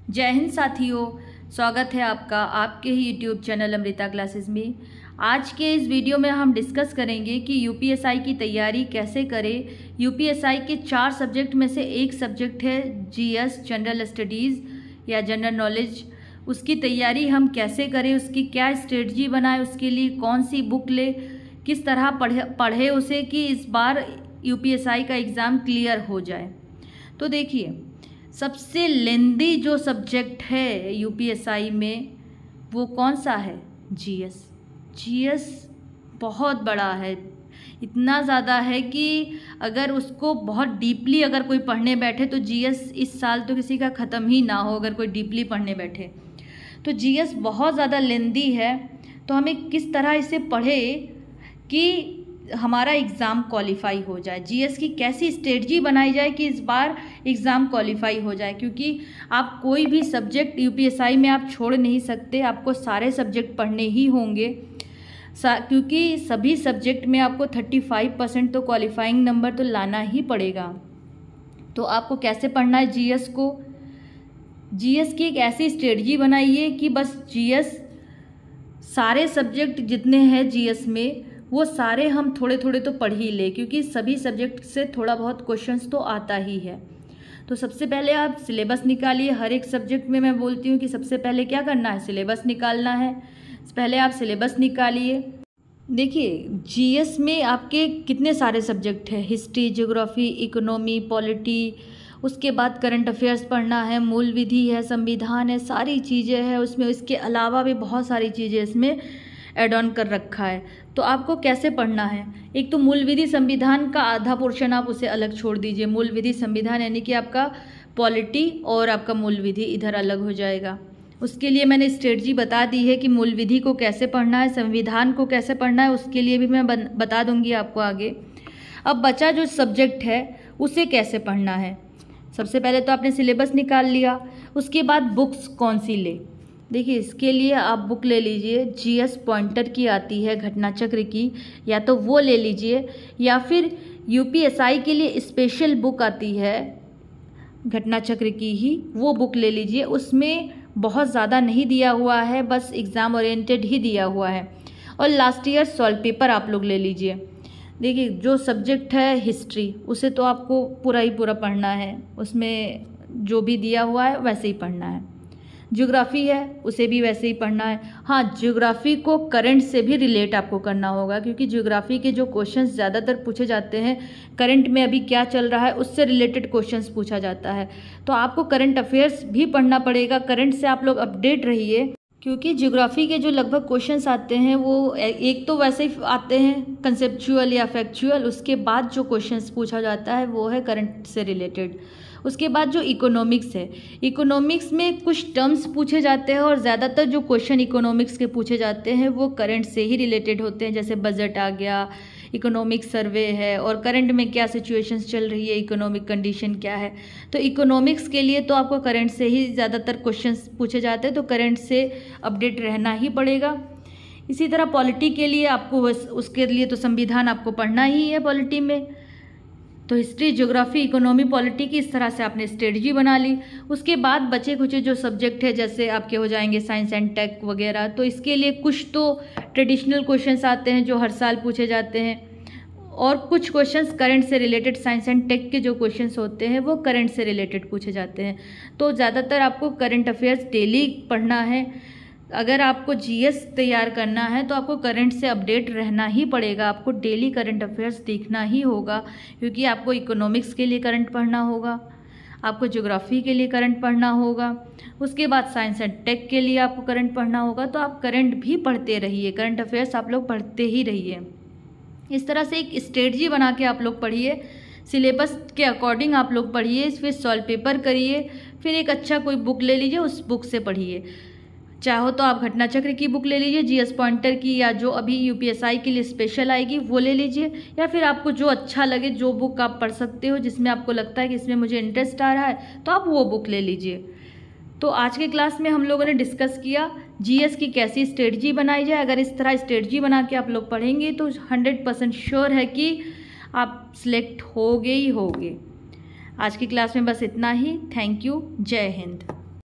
जय हिंद साथियों, स्वागत है आपका आपके ही यूट्यूब चैनल अमृता क्लासेस में। आज के इस वीडियो में हम डिस्कस करेंगे कि यूपीएसआई की तैयारी कैसे करें। यूपीएसआई के 4 सब्जेक्ट में से एक सब्जेक्ट है जीएस जनरल स्टडीज़ या जनरल नॉलेज। उसकी तैयारी हम कैसे करें, उसकी क्या स्ट्रेटजी बनाए, उसके लिए कौन सी बुक ले, किस तरह पढ़े उसे कि इस बार यूपीएसआई का एग्ज़ाम क्लियर हो जाए। तो देखिए, सबसे लेंदी जो सब्जेक्ट है यूपीएसआई में वो कौन सा है? जीएस। जीएस बहुत बड़ा है, इतना ज़्यादा है कि अगर उसको बहुत डीपली अगर कोई पढ़ने बैठे तो जीएस इस साल तो किसी का ख़त्म ही ना हो। अगर कोई डीपली पढ़ने बैठे तो जीएस बहुत ज़्यादा लेंदी है। तो हमें किस तरह इसे पढ़े कि हमारा एग्ज़ाम क्वालिफाई हो जाए, जीएस की कैसी स्ट्रेटजी बनाई जाए कि इस बार एग्ज़ाम क्वालिफाई हो जाए। क्योंकि आप कोई भी सब्जेक्ट यूपीएसआई में आप छोड़ नहीं सकते, आपको सारे सब्जेक्ट पढ़ने ही होंगे। क्योंकि सभी सब्जेक्ट में आपको 35% तो क्वालिफाइंग नंबर तो लाना ही पड़ेगा। तो आपको कैसे पढ़ना है जीएस को? जीएस की एक ऐसी स्ट्रेटजी बनाइए कि बस जीएस सारे सब्जेक्ट जितने हैं जीएस में वो सारे हम थोड़े थोड़े तो पढ़ ही ले, क्योंकि सभी सब्जेक्ट से थोड़ा बहुत क्वेश्चंस तो आता ही है। तो सबसे पहले आप सिलेबस निकालिए। हर एक सब्जेक्ट में मैं बोलती हूँ कि सबसे पहले क्या करना है, सिलेबस निकालना है। पहले आप सिलेबस निकालिए। देखिए, जीएस में आपके कितने सारे सब्जेक्ट हैं, हिस्ट्री, ज्योग्राफी, इकोनॉमी, पॉलिटी, उसके बाद करंट अफेयर्स पढ़ना है, मूल विधि है, संविधान है, सारी चीज़ें हैं उसमें। इसके अलावा भी बहुत सारी चीज़ें इसमें ऐड ऑन कर रखा है। तो आपको कैसे पढ़ना है? एक तो मूल विधि संविधान का आधा पोर्शन आप उसे अलग छोड़ दीजिए। मूल विधि संविधान यानी कि आपका पॉलिटी और आपका मूल विधि इधर अलग हो जाएगा। उसके लिए मैंने स्ट्रेटजी बता दी है कि मूल विधि को कैसे पढ़ना है, संविधान को कैसे पढ़ना है, उसके लिए भी मैं बता दूंगी आपको आगे। अब बचा जो सब्जेक्ट है उसे कैसे पढ़ना है। सबसे पहले तो आपने सिलेबस निकाल लिया, उसके बाद बुक्स कौन सी ले। देखिए, इसके लिए आप बुक ले लीजिए, जीएस पॉइंटर की आती है घटना चक्र की, या तो वो ले लीजिए, या फिर यूपीएसआई के लिए स्पेशल बुक आती है घटना चक्र की ही, वो बुक ले लीजिए। उसमें बहुत ज़्यादा नहीं दिया हुआ है, बस एग्ज़ाम ओरिएंटेड ही दिया हुआ है। और लास्ट ईयर सॉल्व पेपर आप लोग ले लीजिए। देखिए, जो सब्जेक्ट है हिस्ट्री उसे तो आपको पूरा ही पूरा पढ़ना है, उसमें जो भी दिया हुआ है वैसे ही पढ़ना है। ज्योग्राफी है उसे भी वैसे ही पढ़ना है। हाँ, ज्योग्राफी को करंट से भी रिलेट आपको करना होगा, क्योंकि ज्योग्राफी के जो क्वेश्चंस ज़्यादातर पूछे जाते हैं करंट में अभी क्या चल रहा है उससे रिलेटेड क्वेश्चंस पूछा जाता है। तो आपको करंट अफेयर्स भी पढ़ना पड़ेगा, करंट से आप लोग अपडेट रहिए। क्योंकि ज्योग्राफी के जो लगभग क्वेश्चंस आते हैं वो एक तो वैसे ही आते हैं कंसेप्चुअल या फैक्चुअल, उसके बाद जो क्वेश्चंस पूछा जाता है वो है करंट से रिलेटेड। उसके बाद जो इकोनॉमिक्स है, इकोनॉमिक्स में कुछ टर्म्स पूछे जाते हैं और ज़्यादातर जो क्वेश्चन इकोनॉमिक्स के पूछे जाते हैं वो करंट से ही रिलेटेड होते हैं। जैसे बजट आ गया, इकोनॉमिक सर्वे है, और करंट में क्या सिचुएशंस चल रही है, इकोनॉमिक कंडीशन क्या है। तो इकोनॉमिक्स के लिए तो आपको करंट से ही ज़्यादातर क्वेश्चंस पूछे जाते हैं, तो करंट से अपडेट रहना ही पड़ेगा। इसी तरह पॉलिटी के लिए आपको उसके लिए तो संविधान आपको पढ़ना ही है पॉलिटी में। तो हिस्ट्री, ज्योग्राफी, इकोनॉमी, पॉलिटी की इस तरह से आपने स्ट्रेटजी बना ली। उसके बाद बचे कुछ जो सब्जेक्ट है जैसे आपके हो जाएंगे साइंस एंड टेक वगैरह, तो इसके लिए कुछ तो ट्रेडिशनल क्वेश्चंस आते हैं जो हर साल पूछे जाते हैं, और कुछ क्वेश्चंस करंट से रिलेटेड, साइंस एंड टेक के जो क्वेश्चंस होते हैं वो करंट से रिलेटेड पूछे जाते हैं। तो ज़्यादातर आपको करंट अफेयर्स डेली पढ़ना है। अगर आपको जीएस तैयार करना है तो आपको करंट से अपडेट रहना ही पड़ेगा, आपको डेली करंट अफेयर्स देखना ही होगा। क्योंकि आपको इकोनॉमिक्स के लिए करंट पढ़ना होगा, आपको ज्योग्राफी के लिए करंट पढ़ना होगा, उसके बाद साइंस एंड टेक के लिए आपको करंट पढ़ना होगा। तो आप करंट भी पढ़ते रहिए, करंट अफेयर्स आप लोग पढ़ते ही रहिए। इस तरह से एक स्ट्रेटजी बना के आप लोग पढ़िए, सिलेबस के अकॉर्डिंग आप लोग पढ़िए, फिर सॉल्व पेपर करिए, फिर एक अच्छा कोई बुक ले लीजिए, उस बुक से पढ़िए। चाहो तो आप घटना चक्र की बुक ले लीजिए, जीएस पॉइंटर की, या जो अभी यूपीएसआई के लिए स्पेशल आएगी वो ले लीजिए, या फिर आपको जो अच्छा लगे, जो बुक आप पढ़ सकते हो जिसमें आपको लगता है कि इसमें मुझे इंटरेस्ट आ रहा है, तो आप वो बुक ले लीजिए। तो आज के क्लास में हम लोगों ने डिस्कस किया जीएस की कैसी स्ट्रेटजी बनाई जाए। अगर इस तरह स्ट्रेटजी बना के आप लोग पढ़ेंगे तो 100% श्योर है कि आप सिलेक्ट होगे ही होगे। आज की क्लास में बस इतना ही। Thank you. जय हिंद।